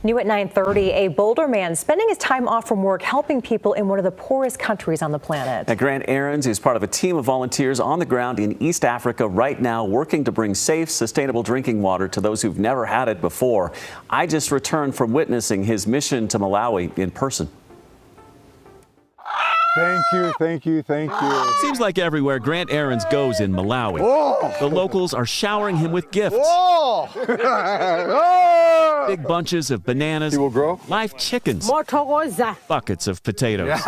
New at 9:30, a Boulder man spending his time off from work helping people in one of the poorest countries on the planet. Grant Arends is part of a team of volunteers on the ground in East Africa right now, working to bring safe, sustainable drinking water to those who've never had it before. I just returned from witnessing his mission to Malawi in person. Thank you, thank you, thank you. Seems like everywhere Grant Arends goes in Malawi, the locals are showering him with gifts. Big bunches of bananas, He will grow. live chickens, buckets of potatoes.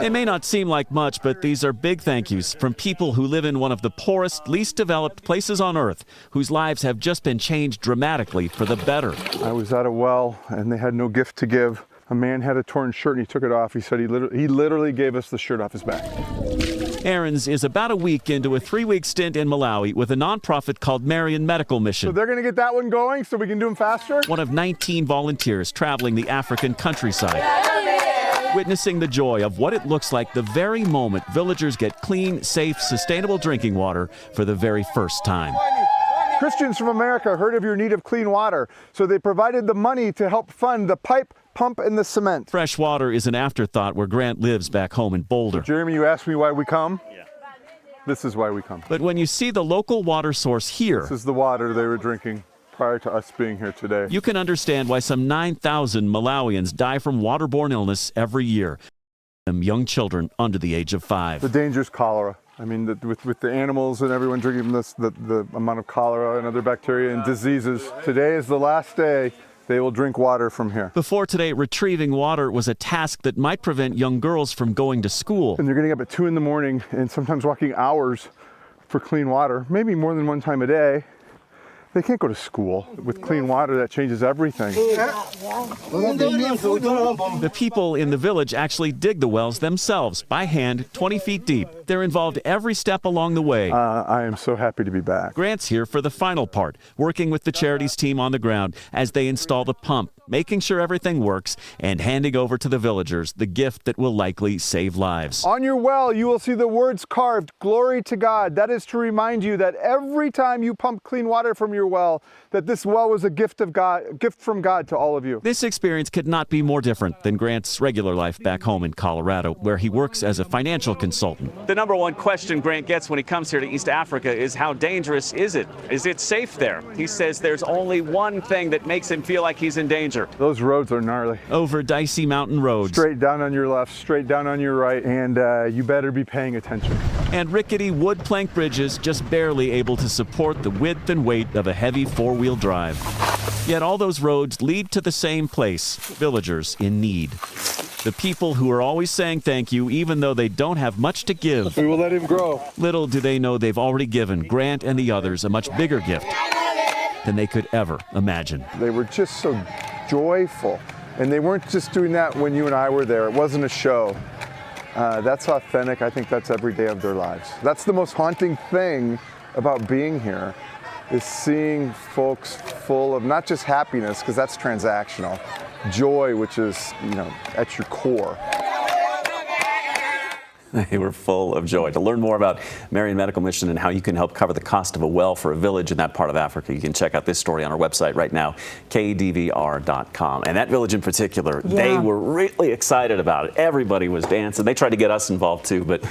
They may not seem like much, but these are big thank yous from people who live in one of the poorest, least developed places on earth, whose lives have just been changed dramatically for the better. I was at a well and they had no gift to give. A man had a torn shirt and he took it off. He said he literally gave us the shirt off his back. Arends is about a week into a 3-week stint in Malawi with a nonprofit called Marion Medical Mission. So they're going to get that one going so we can do them faster? One of 19 volunteers traveling the African countryside, witnessing the joy of what it looks like the very moment villagers get clean, safe, sustainable drinking water for the very first time. Christians from America heard of your need of clean water, so they provided the money to help fund the pipe, pump, and the cement. Fresh water is an afterthought where Grant lives back home in Boulder. Jeremy, you asked me why we come? Yeah. This is why we come. But when you see the local water source here, This is the water they were drinking prior to us being here today. you can understand why some 9,000 Malawians die from waterborne illness every year. Young children under the age of 5. The dangerous cholera. I mean, with the animals and everyone drinking this, the amount of cholera and other bacteria and diseases. Today is the last day they will drink water from here. Before today, retrieving water was a task that might prevent young girls from going to school. And they're getting up at 2 in the morning and sometimes walking hours for clean water, maybe more than one time a day. They can't go to school. With clean water, that changes everything. The people in the village actually dig the wells themselves by hand, 20 feet deep. They're involved every step along the way. I am so happy to be back. Grant's here for the final part, working with the charities team on the ground as they install the pump, making sure everything works, and handing over to the villagers the gift that will likely save lives. On your well, you will see the words carved, "Glory to God." That is to remind you that every time you pump clean water from your well, that this well was a gift of God, gift from God to all of you. This experience could not be more different than Grant's regular life back home in Colorado, where he works as a financial consultant. The number one question Grant gets when he comes here to East Africa is how dangerous is it? Is it safe there? He says there's only one thing that makes him feel like he's in danger. Those roads are gnarly. Over dicey mountain roads. Straight down on your left, straight down on your right, and you better be paying attention. And rickety wood plank bridges just barely able to support the width and weight of a heavy 4-wheel drive. Yet all those roads lead to the same place, villagers in need. The people who are always saying thank you even though they don't have much to give. We will let him grow. Little do they know they've already given Grant and the others a much bigger gift than they could ever imagine. They were just so joyful. And they weren't just doing that when you and I were there. It wasn't a show. That's authentic. I think that's every day of their lives. That's the most haunting thing about being here, is seeing folks full of not just happiness, because that's transactional, joy, which is, at your core. They were full of joy. To learn more about Marion Medical Mission and how you can help cover the cost of a well for a village in that part of Africa, you can check out this story on our website right now, kdvr.com. And that village in particular, they were really excited about it. Everybody was dancing. They tried to get us involved too, but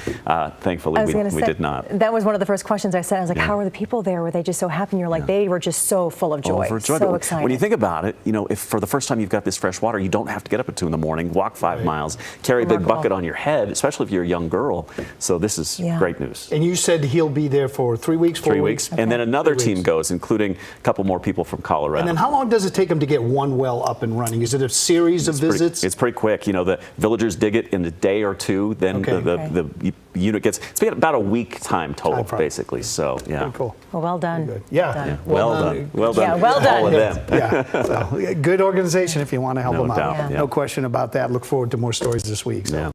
thankfully we did not. That was one of the first questions I said. I was like, how were the people there? Were they just so happy? And you're like, they were just so full of joy. So excited. When you think about it, if for the first time you've got this fresh water, you don't have to get up at 2 in the morning, walk 5 miles, carry a big bucket on your head, especially if you're a young girl. So this is great news. And you said he'll be there for 3 weeks, 4 weeks? Okay. And then another team goes, including a couple more people from Colorado. And then how long does it take him to get one well up and running? Is it a series of visits? It's pretty quick. The villagers dig it in a day or two. Then the unit gets, it's about a week time total, basically. So, yeah. Pretty cool. Well done. Good. Yeah. Well done. Well done. Yeah, well done. All of them. Yeah. So, good organization if you want to help them out. doubt. No question about that. Look forward to more stories this week. So.